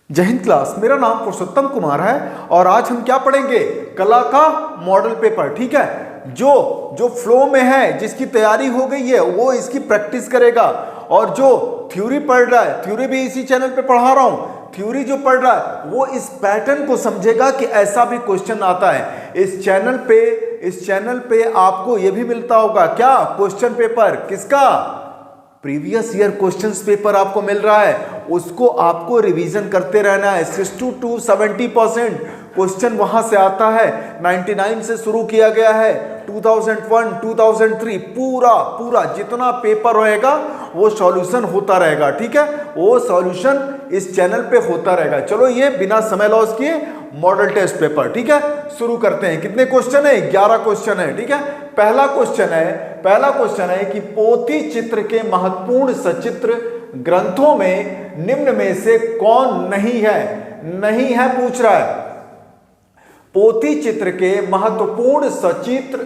जय हिंद क्लास, मेरा नाम पुरुषोत्तम कुमार है और आज हम क्या पढ़ेंगे? कला का मॉडल पेपर। ठीक है, जो फ्लो में है, जिसकी तैयारी हो गई है वो इसकी प्रैक्टिस करेगा और जो थ्योरी पढ़ रहा है, थ्योरी भी इसी चैनल पे पढ़ा रहा हूं, थ्योरी जो पढ़ रहा है वो इस पैटर्न को समझेगा कि ऐसा भी क्वेश्चन आता है। इस चैनल पे आपको ये भी मिलता होगा क्या? Question paper. किसका? प्रीवियस ईयर क्वेश्चंस पेपर आपको मिल रहा है, उसको आपको रिवीजन करते रहना है। 60 to 70% क्वेश्चन वहां से आता है। 99 से शुरू किया गया है, 2001, 2003 पूरा जितना पेपर रहेगा वो सॉल्यूशन होता रहेगा। ठीक है, वो सॉल्यूशन इस चैनल पे होता रहेगा। चलो ये बिना समय लॉस किए मॉडल टेस्ट पेपर। ठीक है, शुरू करते हैं। कितने क्वेश्चन है? 11 क्वेश्चन है। ठीक है, पहला क्वेश्चन है कि पोथी चित्र के महत्वपूर्ण सचित्र ग्रंथों में निम्न में से कौन नहीं है पूछ रहा है। पोथी चित्र के महत्वपूर्ण सचित्र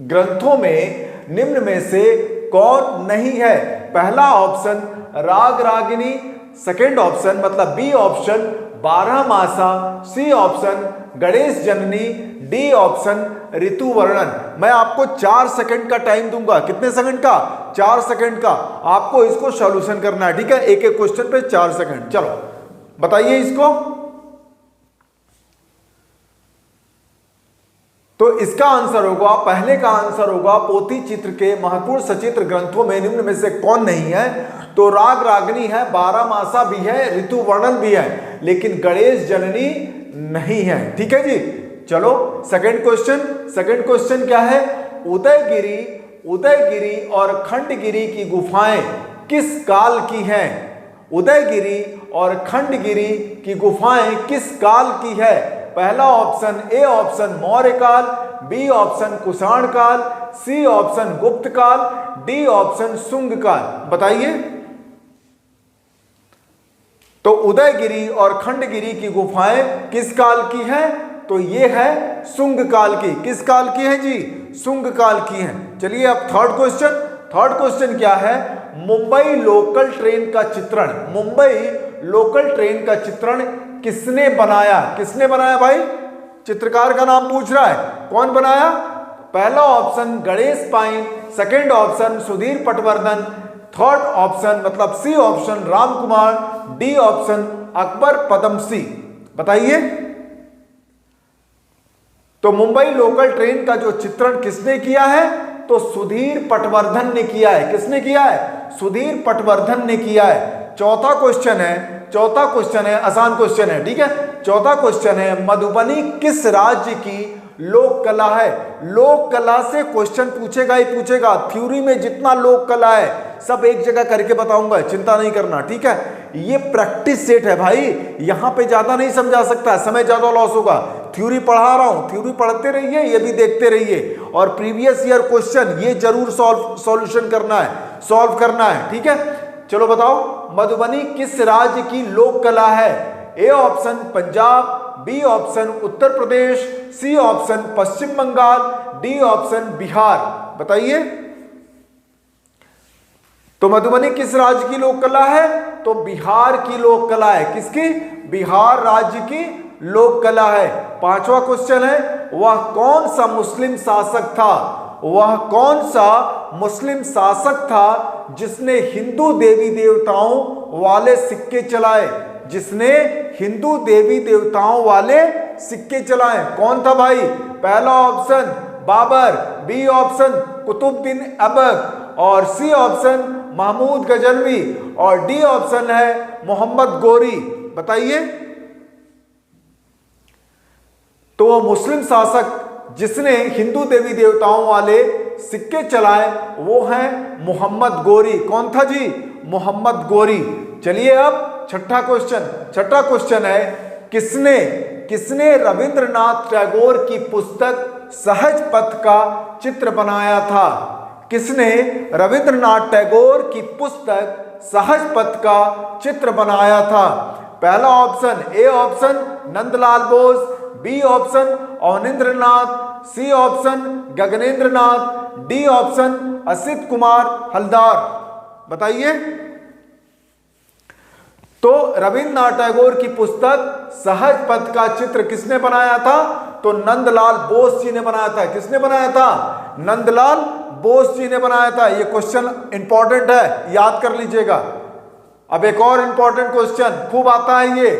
ग्रंथों में निम्न में से कौन नहीं है? पहला ऑप्शन राग रागिनी, सेकंड ऑप्शन मतलब बी ऑप्शन 12 मासा, सी ऑप्शन गणेश जननी, डी ऑप्शन ऋतु वर्णन। मैं आपको 4 सेकंड का टाइम दूंगा। कितने सेकंड का? 4 सेकंड का। आपको इसको सॉल्यूशन करना है। ठीक है, एक एक क्वेश्चन पे 4 सेकंड। चलो बताइए इसको। तो इसका आंसर होगा, पहले का आंसर होगा पोथी चित्र के महत्वपूर्ण सचित्र ग्रंथों में निम्न में से कौन नहीं है? तो राग रागिनी है, 12 मासा भी है, ऋतु वर्णन भी है, लेकिन गणेश जननी नहीं है। ठीक है जी, चलो सेकंड क्वेश्चन क्या है? उदयगिरी और खंडगिरी की गुफाएं किस काल की हैं? उदयगिरी और खंडगिरी की गुफाएं किस काल की है? पहला ऑप्शन ए ऑप्शन मौर्य काल, बी ऑप्शन कुषाण काल, सी ऑप्शन गुप्त काल, डी ऑप्शन शुंग काल। बताइए। तो उदयगिरी और खंडगिरी की गुफाएं किस काल की है? तो ये है शुंग काल की। किस काल की है जी? शुंग काल की है। चलिए अब थर्ड क्वेश्चन क्या है? मुंबई लोकल ट्रेन का चित्रण किसने बनाया भाई? चित्रकार का नाम पूछ रहा है, कौन बनाया? पहला option Ganesh Pyne, second option Sudhir Patwardhan, third option मतलब C option Ram Kumar, D option Akbar Padamsee. बताइए। तो मुंबई लोकल ट्रेन का जो चित्रण किसने किया है? तो सुधीर पटवर्धन ने किया है। किसने किया है? सुधीर पटवर्धन ने किया है। चौथा क्वेश्चन है, आसान क्वेश्चन है। ठीक है, चौथा क्वेश्चन है मधुबनी किस राज्य की लोक कला है? लोक कला से क्वेश्चन पूछेगा ही पूछेगा। थ्योरी में जितना लोक कला है सब एक जगह करके बताऊंगा, चिंता नहीं करना। ठीक है, ये प्रैक्टिस सेट है भाई, यहां पे ज्यादा नहीं समझा सकता, समय ज्यादा लॉस होगा। थ्योरी पढ़ा रहा हूं, थ्योरी पढ़ते रहिए, ये भी देखते रहिए और प्रीवियस ईयर क्वेश्चन ये जरूर सॉल्व करना है। ठीक है, चलो बताओ मधुबनी किस राज्य की लोक कला है? A option Punjab, B option Uttar Pradesh, C option Paschim Bengal, D option Bihar. बताइए। तो मधुबनी किस राज्य की लोक कला है? तो बिहार की लोक कला है। किसकी? बिहार राज्य की लोक कला है। पांचवा क्वेश्चन है वह कौन सा मुस्लिम शासक था जिसने हिंदू देवी देवताओं वाले सिक्के चलाए? कौन था भाई? पहला option Babur, B option Qutubuddin Aibak और सी ऑप्शन महमूद गजनवी और डी ऑप्शन है मोहम्मद गोरी। बताइए। तो वो मुस्लिम शासक जिसने हिंदू देवी देवताओं वाले सिक्के चलाए वो हैं मोहम्मद गोरी। कौन था जी? मोहम्मद गोरी। चलिए अब छठा क्वेश्चन है किसने रविंद्रनाथ टैगोर की पुस्तक सहज पथ का चित्र बनाया था? किसने रविंद्रनाथ टैगोर की पुस्तक सहज पथ का चित्र बनाया था? पहला option A option Nandalal Bose, B option Abanindranath, C option Gaganendranath, D option Asit Kumar Haldar. बताइए। तो रविन्द्रनाथ टैगोर की पुस्तक सहज पथ का चित्र किसने बनाया था? तो नंदलाल बोस जी ने बनाया था। किसने बनाया था? नंदलाल बोस जी ने बनाया था। ये क्वेश्चन इंपॉर्टेंट है, याद कर लीजिएगा। अब एक और इंपॉर्टेंट क्वेश्चन खूब आता है ये,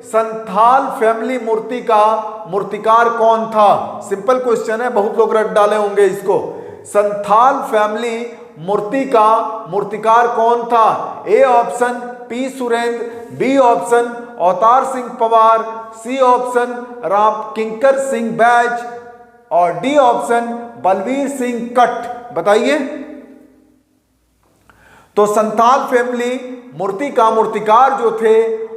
संथाल फैमिली मूर्ति का मूर्तिकार कौन था? सिंपल क्वेश्चन है, बहुत लोग रट डाले होंगे इसको। संथाल फैमिली मूर्ति का मूर्तिकार कौन था? A option P Surendra, B option Avtar Singh Pawar, C option Ram Kinkar Singh Baij और डी ऑप्शन बलवीर सिंह कट। बताइए। तो संथाल फैमिली मूर्ति का मूर्तिकार जो थे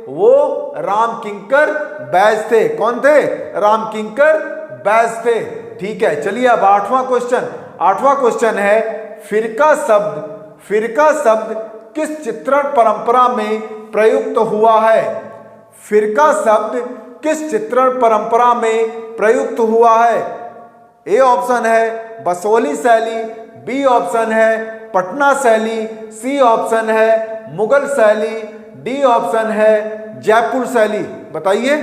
वो राम किंकर बैज थे। कौन थे? राम किंकर बैज थे। ठीक है, चलिए अब आठवां क्वेश्चन है, फिरका शब्द किस चित्रण परंपरा में प्रयुक्त हुआ है? फिरका शब्द किस चित्रण परंपरा में प्रयुक्त हुआ है? ए ऑप्शन है बसोली शैली, बी ऑप्शन है पटना शैली, सी ऑप्शन है मुगल शैली, डी ऑप्शन है जयपुर शैली। बताइए।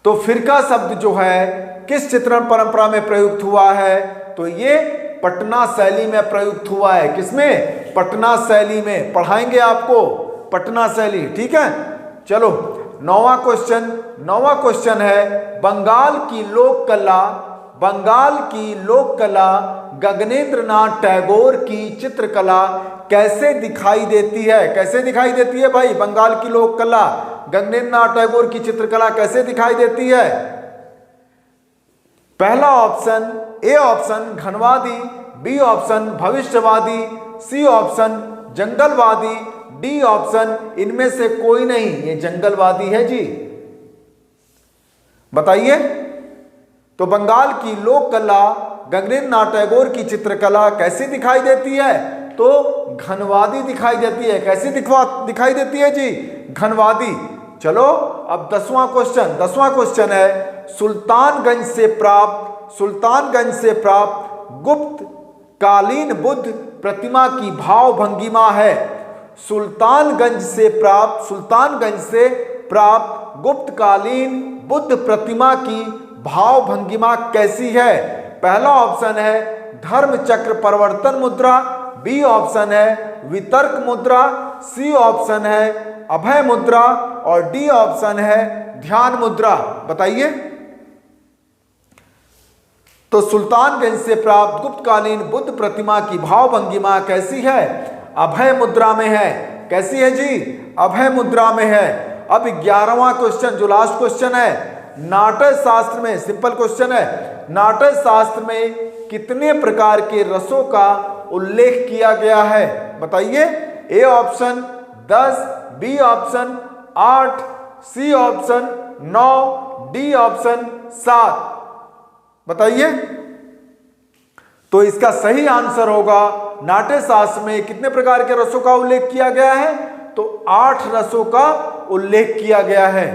तो फिरका शब्द जो है किस चित्रण परंपरा में प्रयुक्त हुआ है? तो ये पटना शैली में प्रयुक्त हुआ है। किसमें? पटना शैली में। पढ़ाएंगे आपको पटना शैली। ठीक है, चलो नौवां क्वेश्चन है, बंगाल की लोक कला गगनेंद्र नाथ टैगोर की चित्रकला कैसे दिखाई देती है? कैसे दिखाई देती है भाई? बंगाल की लोक कला गगनेंद्र नाथ टैगोर की चित्रकला कैसे दिखाई देती है? पहला ऑप्शन, ए ऑप्शन घनवादी, बी ऑप्शन भविष्यवादी, सी ऑप्शन जंगलवादी, डी ऑप्शन इनमें से कोई नहीं। ये जंगलवादी है जी। बताइए। तो बंगाल की लोक कला गगनेंद्र नाथ टैगोर की चित्रकला कैसी दिखाई देती है? तो घनवादी दिखाई देती है। कैसी दिखाई देती है जी? घनवादी। चलो अब 10वां क्वेश्चन है, सुल्तानगंज से प्राप्त गुप्त कालीन बुद्ध प्रतिमा की भाव भंगिमा है। सुल्तानगंज से प्राप्त गुप्त कालीन बुद्ध प्रतिमा की भाव भंगिमा कैसी है? पहला ऑप्शन है धर्म चक्र परिवर्तन मुद्रा, बी ऑप्शन है वितर्क मुद्रा, सी ऑप्शन है अभय मुद्रा और डी ऑप्शन है ध्यान मुद्रा। बताइए। तो सुल्तानगंज से प्राप्त गुप्तकालीन बुद्ध प्रतिमा की भाव भंगिमा कैसी है? अभय मुद्रा में है। कैसी है जी? अभय मुद्रा में है। अब 11वां क्वेश्चन जो लास्ट क्वेश्चन है, नाट्य शास्त्र में, सिंपल क्वेश्चन है, नाट्य शास्त्र में कितने प्रकार के रसों का उल्लेख किया गया है? बताइए। A option 10, B option 8, C option 9, D option 7। बताइए। तो इसका सही आंसर होगा, नाट्य शास्त्र में कितने प्रकार के रसों का उल्लेख किया गया है? तो 8 रसों का उल्लेख किया गया है।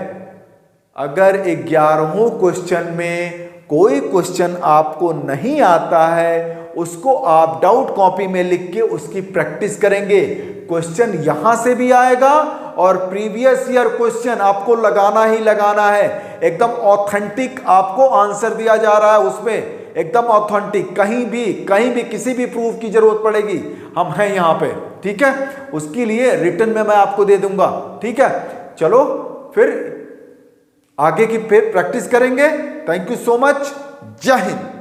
अगर 11वें क्वेश्चन में कोई क्वेश्चन आपको नहीं आता है, उसको आप डाउट कॉपी में लिख के उसकी प्रैक्टिस करेंगे। क्वेश्चन यहां से भी आएगा और प्रीवियस ईयर क्वेश्चन आपको लगाना ही लगाना है। एकदम ऑथेंटिक आपको आंसर दिया जा रहा है, उसमें एकदम ऑथेंटिक। कहीं भी किसी भी प्रूफ की जरूरत पड़ेगी, हम हैं यहाँ पे। ठीक है, उसके लिए रिटन में मैं आपको दे दूंगा। ठीक है, चलो फिर आगे की फिर प्रैक्टिस करेंगे। Thank you so much. जय हिंद।